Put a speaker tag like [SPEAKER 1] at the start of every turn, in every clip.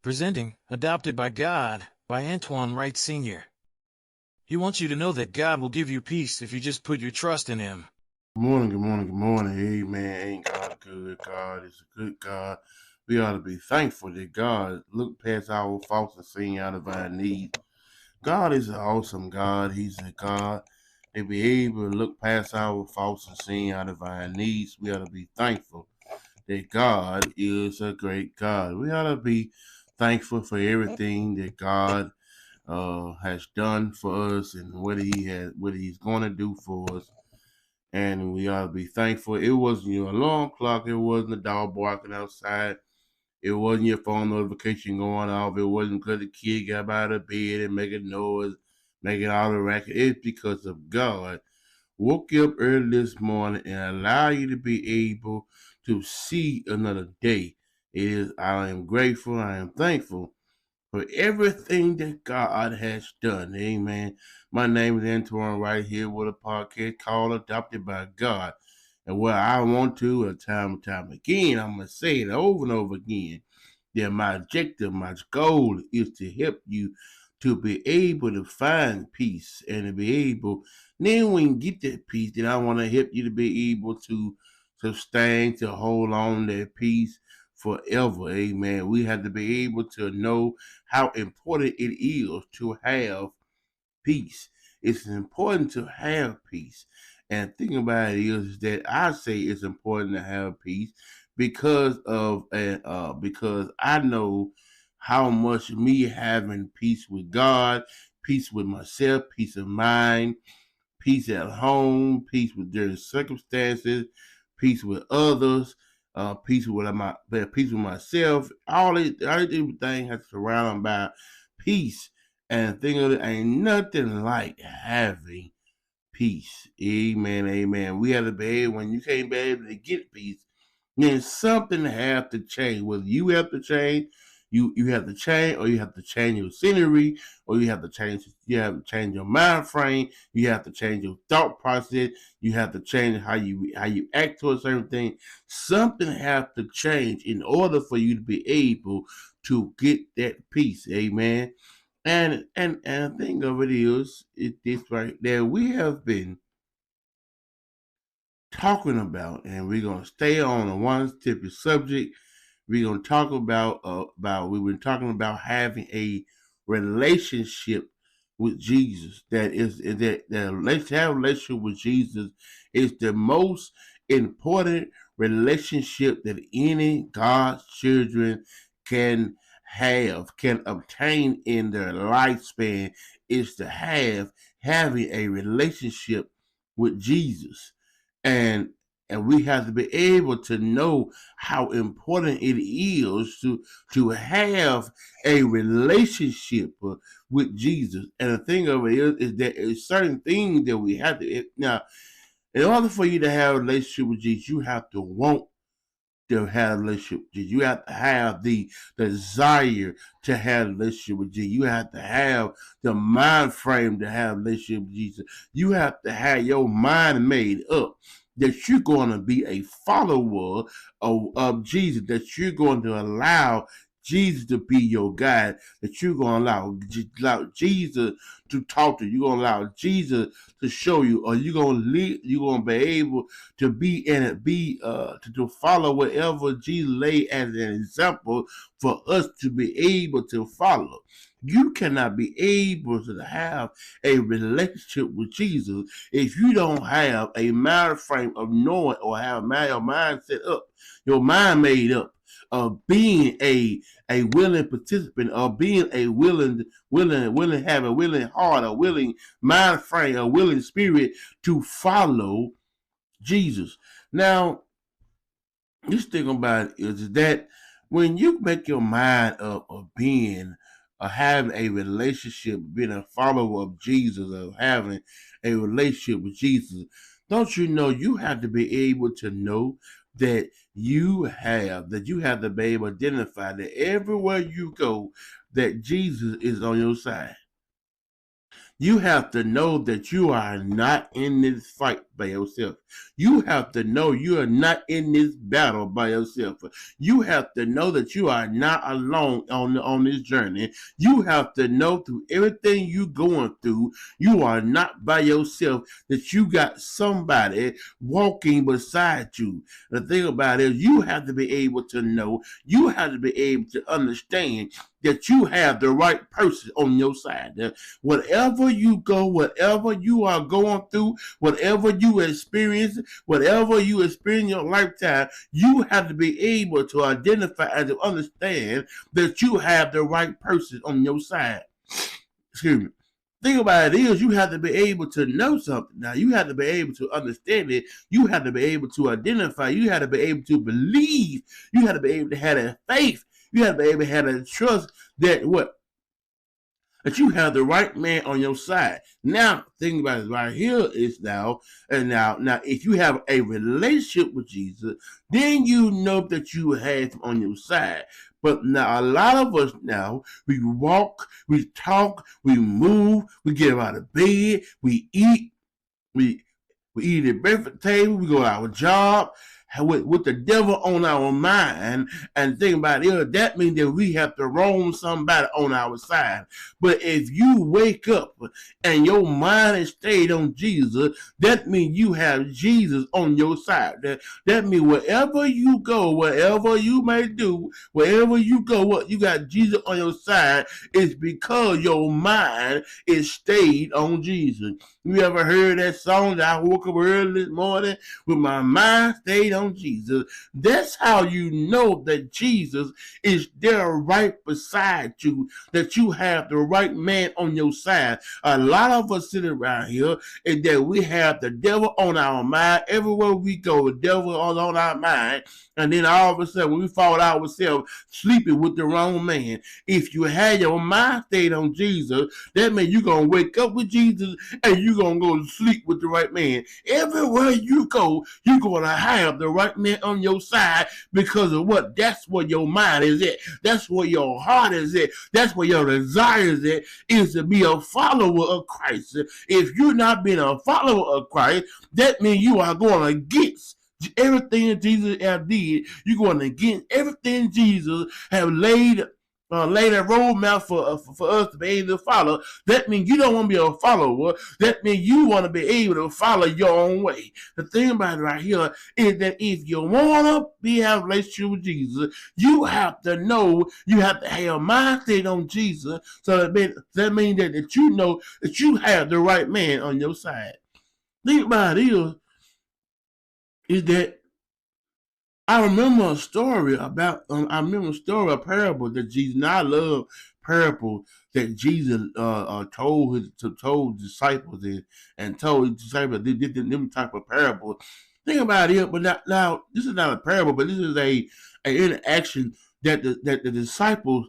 [SPEAKER 1] Presenting Adopted by God by Antoine Wright Sr. He wants you to know that God will give you peace if you just put your trust in Him.
[SPEAKER 2] Good morning, good morning, good morning. Amen. Ain't God good? God is a good God. We ought to be thankful that God look past our faults and seen our divine needs. God is an awesome God. He's a God that be able to look past our faults and see our divine needs. We ought to be thankful that God is a great God. We ought to be thankful for everything that God has done for us and what He's going to do for us. And we ought to be thankful. It wasn't your alarm clock. It wasn't a dog barking outside. It wasn't your phone notification going off. It wasn't because the kid got out of bed and making noise, making all the racket. It's because of God woke you up early this morning and allow you to be able to see another day. I am grateful. I am thankful for everything that God has done. Amen. My name is Antoine right here with a podcast called Adopted by God. And what I want to, time and time again, I'm going to say it over and over again, that my objective, my goal is to help you to be able to find peace and to be able, then when you get that peace, then I want to help you to be able to sustain, to hold on to that peace forever. Amen. We have to be able to know how important it is to have peace. It's important to have peace. And the thing about it is that I say it's important to have peace because I know how much me having peace with God, peace with myself, peace of mind, peace at home, peace with during circumstances, peace with others, peace with myself. Everything has to surround by peace. And think of it, ain't nothing like having peace. Amen, amen. We have to be able, when you can't be able to get peace, then something have to change. Whether you have to change, you have to change, or you have to change your scenery, or you have to change your mind frame, you have to change your thought process, you have to change how you act towards certain thing. Something have to change in order for you to be able to get that peace. Amen. And the thing of it is, this right there, we have been talking about, and we're gonna stay on a one specific subject. We're gonna talk about we've been talking about having a relationship with Jesus. Let's have a relationship with Jesus is the most important relationship that any God's children can can obtain in their lifespan, is to having a relationship with Jesus. And and we have to be able to know how important it is to have a relationship with Jesus. And the thing of it is that it's certain things that we have to now. In order for you to have a relationship with Jesus, you have to want to have a relationship with Jesus. You have to have the desire to have a relationship with Jesus. You have to have the mind frame to have a relationship with Jesus. You have to have your mind made up that you're going to be a follower of Jesus, that you're going to allow Jesus to be your guide, that you're going to allow Jesus to talk to you. You're going to allow Jesus to show you, or you're going to be able to be in it, to follow whatever Jesus laid as an example for us to be able to follow. You cannot be able to have a relationship with Jesus if you don't have a mind frame of knowing, or have your mind set up, your mind made up of being a willing participant, or being a willing have a willing heart, a willing mind frame, a willing spirit to follow Jesus. Now, this thing about it is that when you make your mind up of being, or having a relationship, being a follower of Jesus, or having a relationship with Jesus, don't you know you have to be able to know that you have to be able to identify that everywhere you go, that Jesus is on your side. You have to know that you are not in this fight by yourself. You have to know you are not in this battle by yourself. You have to know that you are not alone on this journey. You have to know through everything you going through, you are not by yourself, that you got somebody walking beside you. The thing about it is you have to be able to know, you have to be able to understand that you have the right person on your side. Whatever you go, whatever you are going through, whatever you experience in your lifetime, you have to be able to identify and to understand that you have the right person on your side. Excuse me. Thing about it is you have to be able to know something. Now you have to be able to understand it. You have to be able to identify. You have to be able to believe. You have to be able to have that faith. You have to be able to have that trust that that you have the right man on your side. Now, think about it right here is now, if you have a relationship with Jesus, then you know that you have him on your side. But now a lot of us now, we walk, we talk, we move, we get out of bed, we eat, we eat at the breakfast table, we go to our job, with the devil on our mind, and think about it, that means that we have to roam somebody on our side. But if you wake up and your mind is stayed on Jesus, that means you have Jesus on your side. That means wherever you go, whatever you may do, wherever you go, you got Jesus on your side, is because your mind is stayed on Jesus. You ever heard that song that I woke up early this morning with my mind stayed on Jesus? That's how you know that Jesus is there right beside you, that you have the right man on your side. A lot of us sitting around here and that we have the devil on our mind. Everywhere we go, the devil is on our mind. And then all of a sudden, we fall ourselves sleeping with the wrong man. If you had your mind stayed on Jesus, that means you're going to wake up with Jesus and you're going to go to sleep with the right man. Everywhere you go, you're going to have the right man on your side because of what? That's where your mind is at. That's where your heart is at. That's where your desire is at, is to be a follower of Christ. If you're not being a follower of Christ, that means you are going against everything Jesus have did. You're going against everything Jesus have laid a roadmap for us to be able to follow. That means you don't want to be a follower. That means you want to be able to follow your own way. The thing about it right here is that if you want to have a relationship with Jesus, you have to know, you have to have your mind stayed on Jesus. So that means that you know that you have the right man on your side. The thing about it is that I remember a story about, a parable that Jesus, and I love parable that Jesus told disciples and told his disciples them type of parable. Think about it, but now this is not a parable, but this is a interaction that the disciples,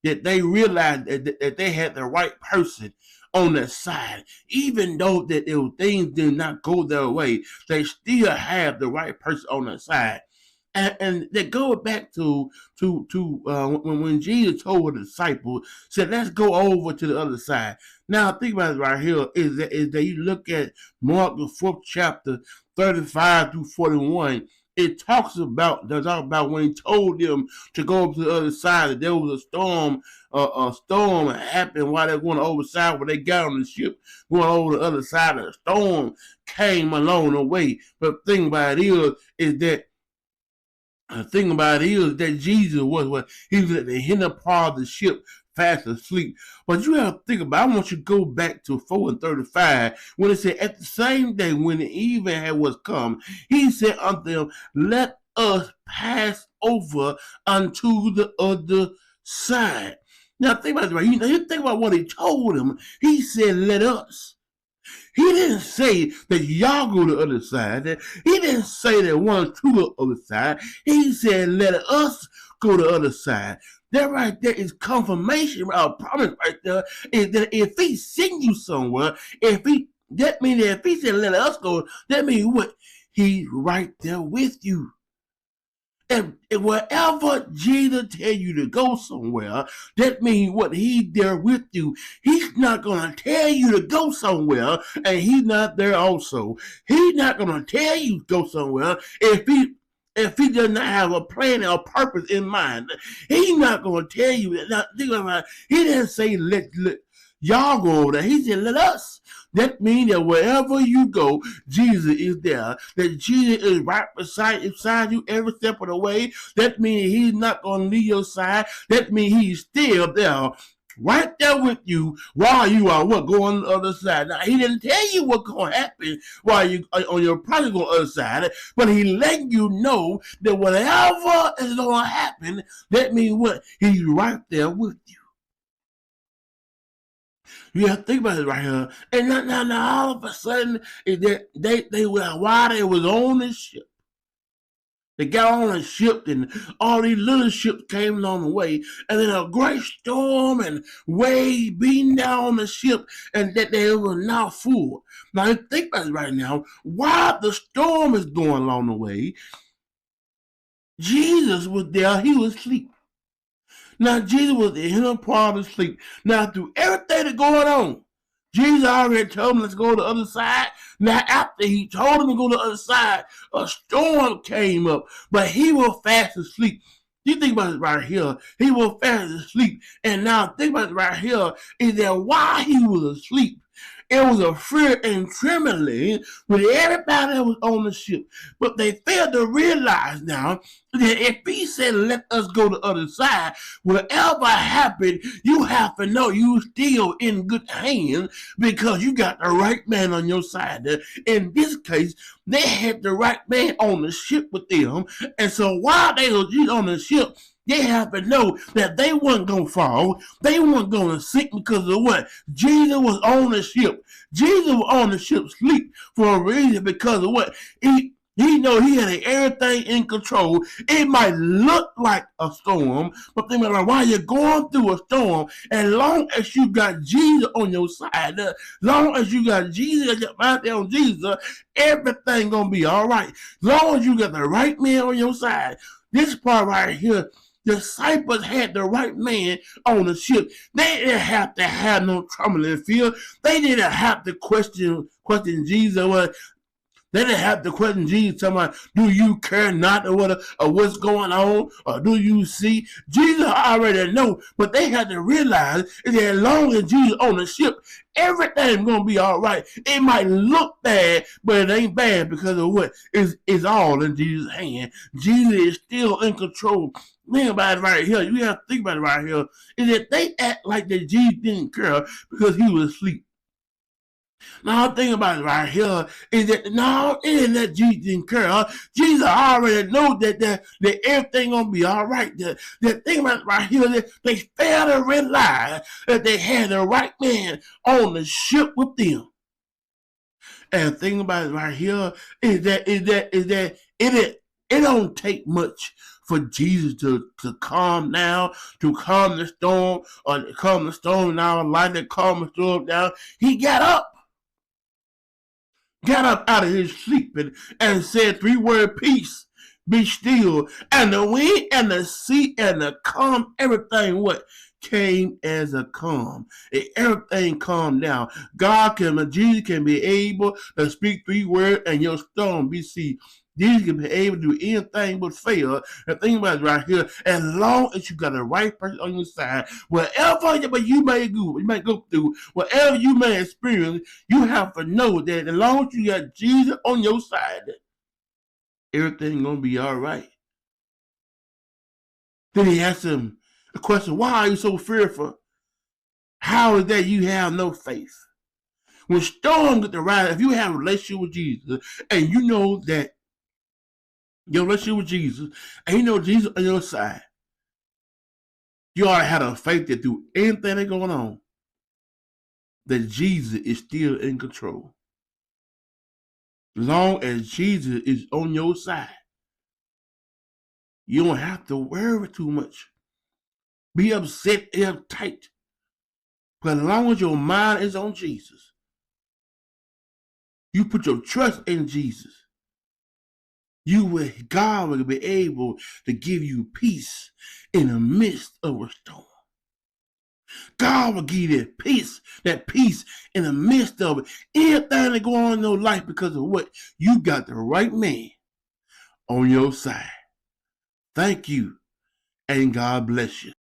[SPEAKER 2] that they realized that they had the right person on their side. Even though that things did not go their way, they still have the right person on their side. And they go back to when Jesus told the disciples, said, let's go over to the other side. Now, think about it right here, is that you look at Mark, the 4th chapter, 35 through 41, it talks about when he told them to go up to the other side, that there was a storm happened while they were going over the side, when they got on the ship, going over the other side, the storm came along the way. But the thing about it is that the thing about it is that Jesus he was at the hinder part of the ship, fast asleep. But you have to think about, I want you to go back to 4 and 35, when it said, at the same day when the even was come, he said unto them, let us pass over unto the other side. Now think about it, right? You think about what he told them. He said, let us. He didn't say that y'all go to the other side. He didn't say that one to the other side. He said, let us go to the other side. That right there is confirmation, a promise right there, is that if he send you somewhere, that means that if he said, let us go, that means what? He's right there with you. If wherever Jesus tell you to go somewhere, that means what he's there with you. He's not gonna tell you to go somewhere and he's not there also. He's not gonna tell you to go somewhere if he does not have a plan or a purpose in mind. He's not gonna tell you that. He didn't say let y'all go over there. He said let us. That means that wherever you go, Jesus is there. That Jesus is right beside you every step of the way. That means he's not going to leave your side. That means he's still there, right there with you while you are going on the other side. Now, he didn't tell you what's going to happen while you on your project on the other side, but he letting you know that whatever is going to happen, that means what? He's right there with you. You have to think about it right here. And now all of a sudden, they were while they was on the ship. They got on a ship and all these little ships came along the way. And then a great storm and wave beating down on the ship and that they were now full. Now think about it right now. While the storm is going along the way, Jesus was there. He was asleep. Now, Jesus was in a part of sleep. Now, through everything that's going on, Jesus already told him, let's go to the other side. Now, after he told him to go to the other side, a storm came up, but he was fast asleep. You think about it right here. He was fast asleep. And now, think about it right here, is that while he was asleep, it was a fear and trembling with everybody that was on the ship. But they failed to realize now that if he said, let us go to the other side, whatever happened, you have to know you still in good hands because you got the right man on your side. In this case, they had the right man on the ship with them. And so while they were on the ship, they have to know that they weren't going to fall. They weren't going to sink because of what? Jesus was on the ship. Jesus was on the ship sleep for a reason because of what? He know he had everything in control. It might look like a storm, but think about it, while you're going through a storm, as long as you got Jesus on your side, as long as you got Jesus right there on Jesus, everything going to be all right. As long as you got the right man on your side. This part right here, the disciples had the right man on the ship. They didn't have to have no trouble in the field. They didn't have to question Jesus. They didn't have to question Jesus, talking about, do you care not or what's going on, or do you see? Jesus already know, but they had to realize that as long as Jesus on the ship, everything's going to be all right. It might look bad, but it ain't bad because of what? It's all in Jesus' hand. Jesus is still in control. Think about it right here. You have to think about it right here. Is that they act like that Jesus didn't care because he was asleep. Now, think about it right here is that no, it isn't that Jesus didn't care. Jesus already know that everything gonna be all right. The thing about it right here that they fail to realize that they had the right man on the ship with them. And the thing about it right here is that it don't take much for Jesus to calm down, to calm the storm, or to calm the storm down, like to calm the storm down. He got up out of his sleep and said 3-word peace, be still. And the wind and the sea and the calm, everything what? Came as a calm. Everything calmed down. Jesus can be able to speak 3 words and your storm be still. Jesus can be able to do anything but fail. And think about it right here. As long as you got the right person on your side, whatever you may go through, whatever you may experience, you have to know that as long as you got Jesus on your side, everything's going to be all right. Then he asked him a question, why are you so fearful? How is that you have no faith? When storms get to rise, if you have a relationship with Jesus, and you know that your relationship with Jesus, and you know Jesus on your side, you ought to have a faith that through anything that's going on, that Jesus is still in control. As long as Jesus is on your side, you don't have to worry too much. Be upset, uptight. But as long as your mind is on Jesus, you put your trust in Jesus, God will be able to give you peace in the midst of a storm. God will give you that peace in the midst of it. Everything that go on in your life because of what? You got the right man on your side. Thank you, and God bless you.